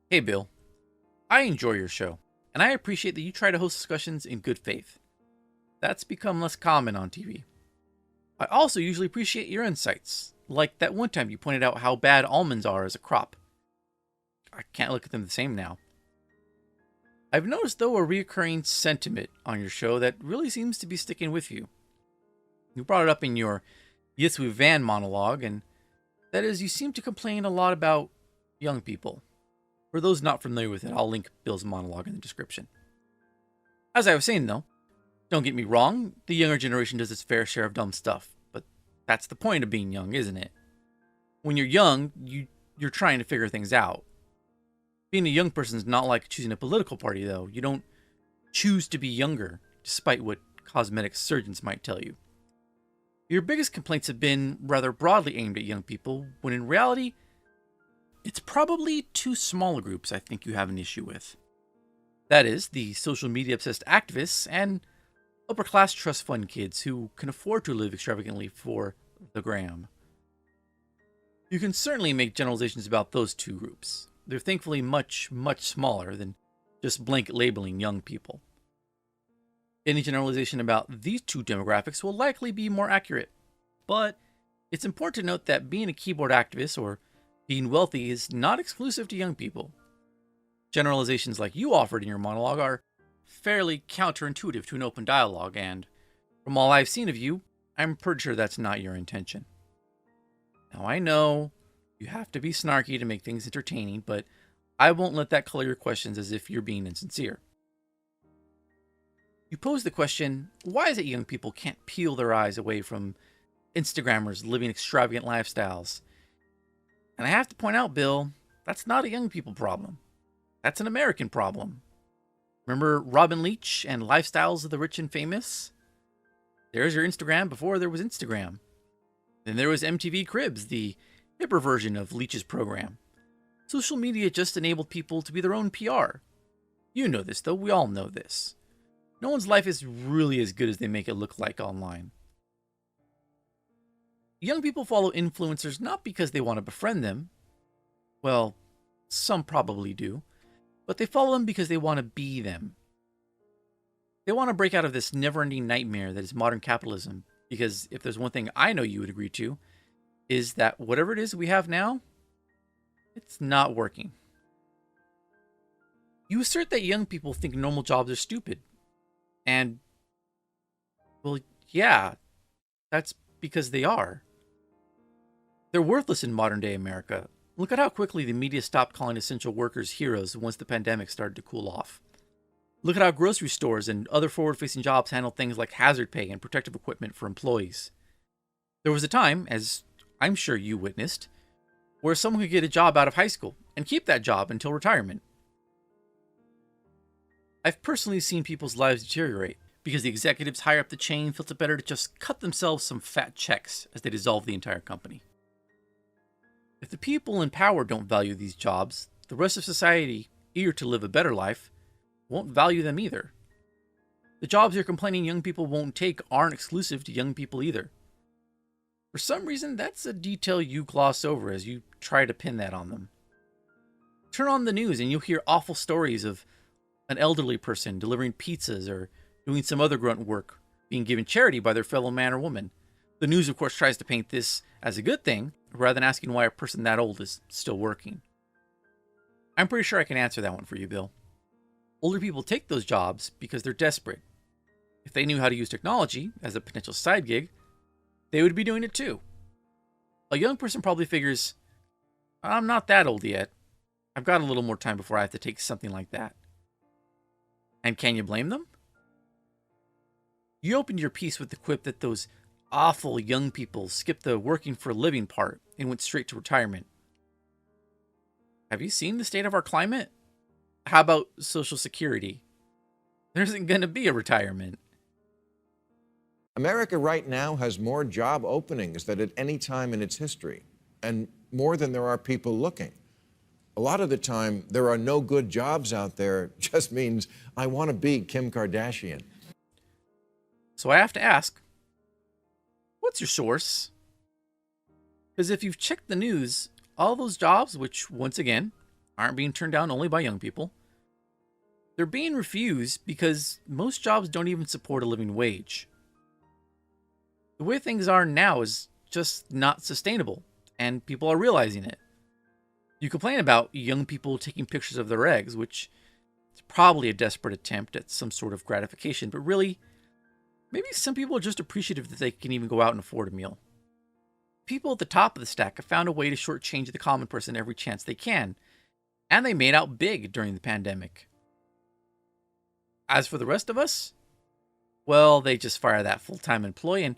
Hey, Bill. I enjoy your show, and I appreciate that you try to host discussions in good faith. That's become less common on TV. I also usually appreciate your insights, like that one time you pointed out how bad almonds are as a crop. I can't look at them the same now. I've noticed, though, a reoccurring sentiment on your show that really seems to be sticking with you. You brought it up in your Yes We Van monologue, and that is, you seem to complain a lot about young people. For those not familiar with it, I'll link Bill's monologue in the description. As I was saying, though, don't get me wrong, the younger generation does its fair share of dumb stuff, but that's the point of being young, isn't it? When you're young, you're trying to figure things out. Being a young person is not like choosing a political party, though. You don't choose to be younger, despite what cosmetic surgeons might tell you. Your biggest complaints have been rather broadly aimed at young people, when in reality, it's probably two smaller groups I think you have an issue with. That is, the social media obsessed activists and upper class trust fund kids who can afford to live extravagantly for the gram. You can certainly make generalizations about those two groups. They're thankfully much, much smaller than just blanket labeling young people. Any generalization about these two demographics will likely be more accurate, but it's important to note that being a keyboard activist or being wealthy is not exclusive to young people. Generalizations like you offered in your monologue are fairly counterintuitive to an open dialogue, and from all I've seen of you, I'm pretty sure that's not your intention. Now, I know you have to be snarky to make things entertaining, but I won't let that color your questions as if you're being insincere. You pose the question, why is it young people can't peel their eyes away from Instagrammers living extravagant lifestyles? And I have to point out, Bill, that's not a young people problem. That's an American problem. Remember Robin Leach and Lifestyles of the Rich and Famous? There's your Instagram before there was Instagram. Then there was MTV Cribs, the hipper version of Leach's program. Social media just enabled people to be their own PR. You know this, though. We all know this. No one's life is really as good as they make it look like online. Young people follow influencers not because they want to befriend them. Well, some probably do. But they follow them because they want to be them. They want to break out of this never-ending nightmare that is modern capitalism. Because if there's one thing I know you would agree to, is that whatever it is we have now, it's not working. You assert that young people think normal jobs are stupid. And, well, yeah, that's because they are. They're worthless in modern day America. Look at how quickly the media stopped calling essential workers heroes once the pandemic started to cool off. Look at how grocery stores and other forward-facing jobs handle things like hazard pay and protective equipment for employees. There was a time, as I'm sure you witnessed, where someone could get a job out of high school and keep that job until retirement. I've personally seen people's lives deteriorate because the executives higher up the chain felt it better to just cut themselves some fat checks as they dissolve the entire company. If the people in power don't value these jobs, the rest of society, eager to live a better life, won't value them either. The jobs you're complaining young people won't take aren't exclusive to young people either. For some reason, that's a detail you gloss over as you try to pin that on them. Turn on the news and you'll hear awful stories of an elderly person delivering pizzas or doing some other grunt work, being given charity by their fellow man or woman. The news, of course, tries to paint this as a good thing, rather than asking why a person that old is still working. I'm pretty sure I can answer that one for you, Bill. Older people take those jobs because they're desperate. If they knew how to use technology as a potential side gig, they would be doing it too. A young person probably figures, I'm not that old yet. I've got a little more time before I have to take something like that. And can you blame them? You opened your piece with the quip that those awful young people skipped the working for a living part and went straight to retirement. Have you seen the state of our climate? How about Social Security? There isn't going to be a retirement. America right now has more job openings than at any time in its history, and more than there are people looking. A lot of the time, there are no good jobs out there just means I want to be Kim Kardashian. So I have to ask, what's your source? Because if you've checked the news, all those jobs, which once again aren't being turned down only by young people. They're being refused because most jobs don't even support a living wage. The way things are now is just not sustainable, and people are realizing it. You complain about young people taking pictures of their eggs, which is probably a desperate attempt at some sort of gratification, but really, maybe some people are just appreciative that they can even go out and afford a meal. People at the top of the stack have found a way to shortchange the common person every chance they can, and they made out big during the pandemic. As for the rest of us, well, they just fire that full-time employee and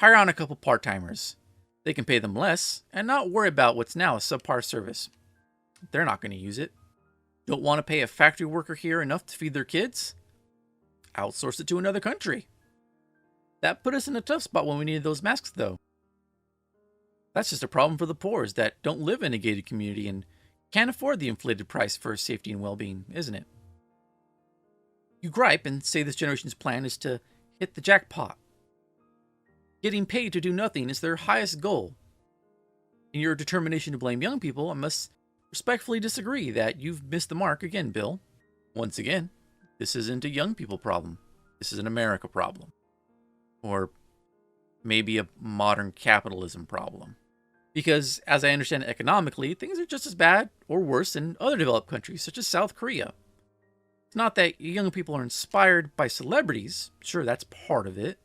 hire on a couple part-timers. They can pay them less and not worry about what's now a subpar service. They're not going to use it. Don't want to pay a factory worker here enough to feed their kids? Outsource it to another country. That put us in a tough spot when we needed those masks, though. That's just a problem for the poor that don't live in a gated community and can't afford the inflated price for safety and well-being, isn't it? You gripe and say this generation's plan is to hit the jackpot. Getting paid to do nothing is their highest goal. In your determination to blame young people, I must respectfully disagree that you've missed the mark again, Bill. Once again, this isn't a young people problem. This is an America problem. Or maybe a modern capitalism problem. Because, as I understand it economically, things are just as bad or worse in other developed countries, such as South Korea. It's not that young people are inspired by celebrities. Sure, that's part of it.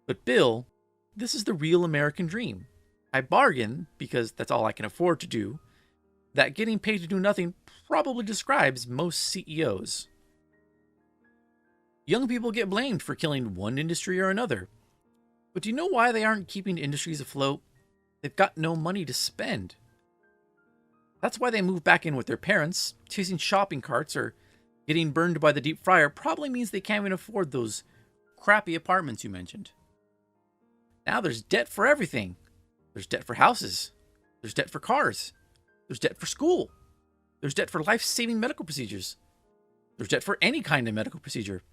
But Bill, this is the real American dream. I bargain, because that's all I can afford to do, that getting paid to do nothing probably describes most CEOs. Young people get blamed for killing one industry or another. But do you know why they aren't keeping industries afloat? They've got no money to spend. That's why they move back in with their parents. Chasing shopping carts or getting burned by the deep fryer probably means they can't even afford those crappy apartments you mentioned. Now there's debt for everything. There's debt for houses. There's debt for cars. There's debt for school. There's debt for life-saving medical procedures. There's debt for any kind of medical procedure.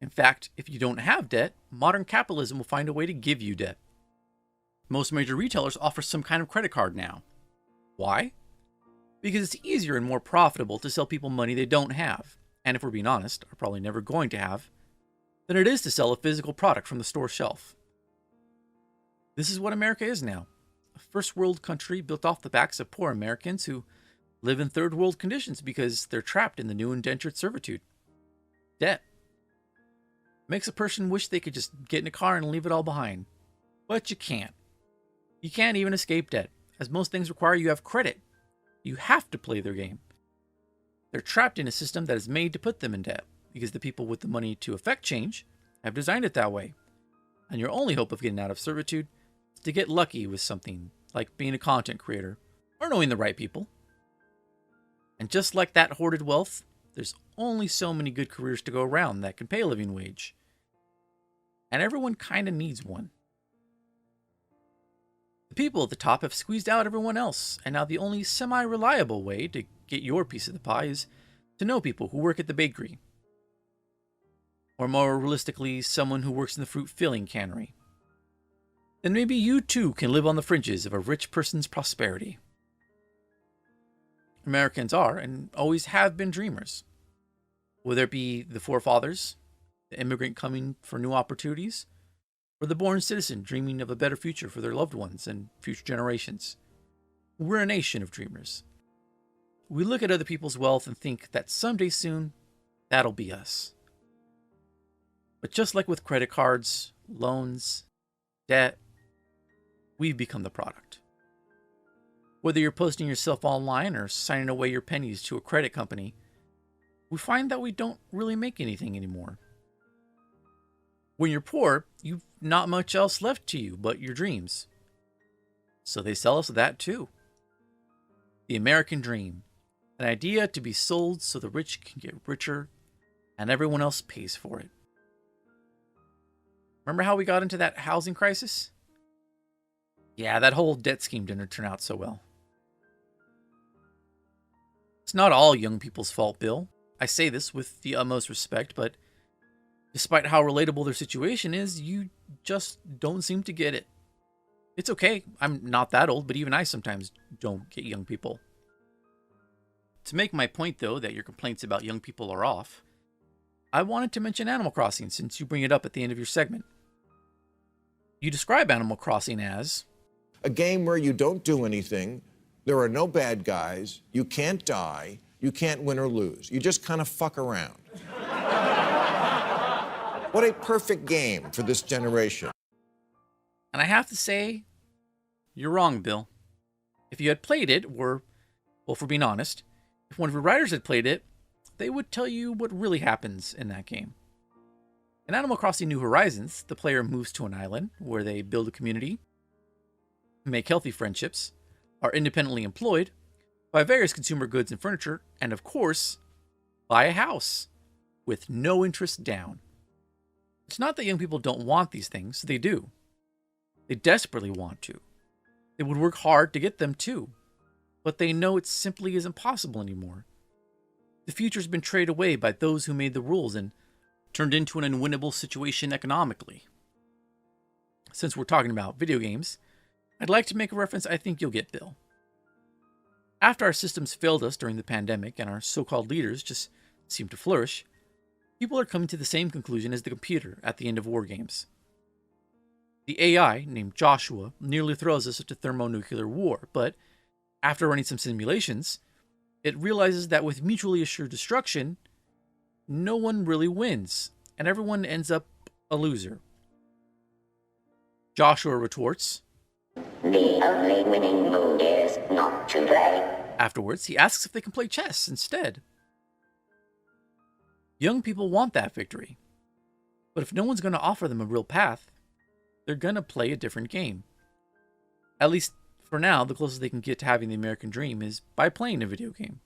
In fact, if you don't have debt, modern capitalism will find a way to give you debt. Most major retailers offer some kind of credit card now. Why? Because it's easier and more profitable to sell people money they don't have, and if we're being honest, are probably never going to have, than it is to sell a physical product from the store shelf. This is what America is now. A first world country built off the backs of poor Americans who live in third world conditions because they're trapped in the new indentured servitude. Debt. Makes a person wish they could just get in a car and leave it all behind. But you can't. You can't even escape debt, as most things require you have credit. You have to play their game. They're trapped in a system that is made to put them in debt, because the people with the money to effect change have designed it that way. And your only hope of getting out of servitude is to get lucky with something, like being a content creator, or knowing the right people. And just like that hoarded wealth, there's only so many good careers to go around that can pay a living wage. And everyone kind of needs one. The people at the top have squeezed out everyone else, and now the only semi-reliable way to get your piece of the pie is to know people who work at the bakery. Or more realistically, someone who works in the fruit filling cannery. Then maybe you too can live on the fringes of a rich person's prosperity. Americans are, and always have been, dreamers. Whether it be the forefathers, the immigrant coming for new opportunities, or the born citizen dreaming of a better future for their loved ones and future generations. We're a nation of dreamers. We look at other people's wealth and think that someday soon, that'll be us. But just like with credit cards, loans, debt, we've become the product. Whether you're posting yourself online or signing away your pennies to a credit company, we find that we don't really make anything anymore. When you're poor, you've not much else left to you but your dreams. So they sell us that too. The American dream. An idea to be sold so the rich can get richer and everyone else pays for it. Remember how we got into that housing crisis? Yeah, that whole debt scheme didn't turn out so well. It's not all young people's fault, Bill. I say this with the utmost respect, but despite how relatable their situation is, you just don't seem to get it. It's okay. I'm not that old, but even I sometimes don't get young people. To make my point, though, that your complaints about young people are off, I wanted to mention Animal Crossing since you bring it up at the end of your segment. You describe Animal Crossing as a game where you don't do anything, there are no bad guys, you can't die, you can't win or lose. You just kind of fuck around. What a perfect game for this generation. And I have to say, you're wrong, Bill. If you had played it, or, well, for being honest, if one of your writers had played it, they would tell you what really happens in that game. In Animal Crossing New Horizons, the player moves to an island where they build a community, make healthy friendships, are independently employed, buy various consumer goods and furniture, and of course, buy a house with no interest down. It's not that young people don't want these things, they do. They desperately want to. They would work hard to get them too, but they know it simply isn't possible anymore. The future's been traded away by those who made the rules and turned into an unwinnable situation economically. Since we're talking about video games, I'd like to make a reference I think you'll get, Bill. After our systems failed us during the pandemic and our so-called leaders just seemed to flourish, people are coming to the same conclusion as the computer at the end of war games. The AI, named Joshua, nearly throws us into thermonuclear war, but after running some simulations, it realizes that with mutually assured destruction, no one really wins, and everyone ends up a loser. Joshua retorts, "The only winning move is not to play." Afterwards, he asks if they can play chess instead. Young people want that victory, but if no one's going to offer them a real path, they're going to play a different game. At least for now, the closest they can get to having the American dream is by playing a video game.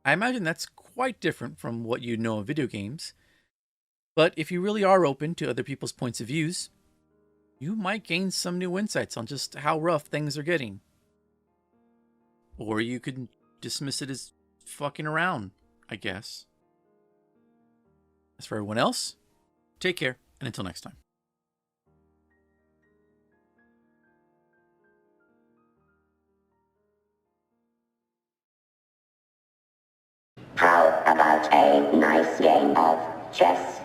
I imagine that's quite different from what you know of video games, but if you really are open to other people's points of views, you might gain some new insights on just how rough things are getting. Or you could dismiss it as fucking around, I guess. As for everyone else, take care, and until next time. How about a nice game of chess?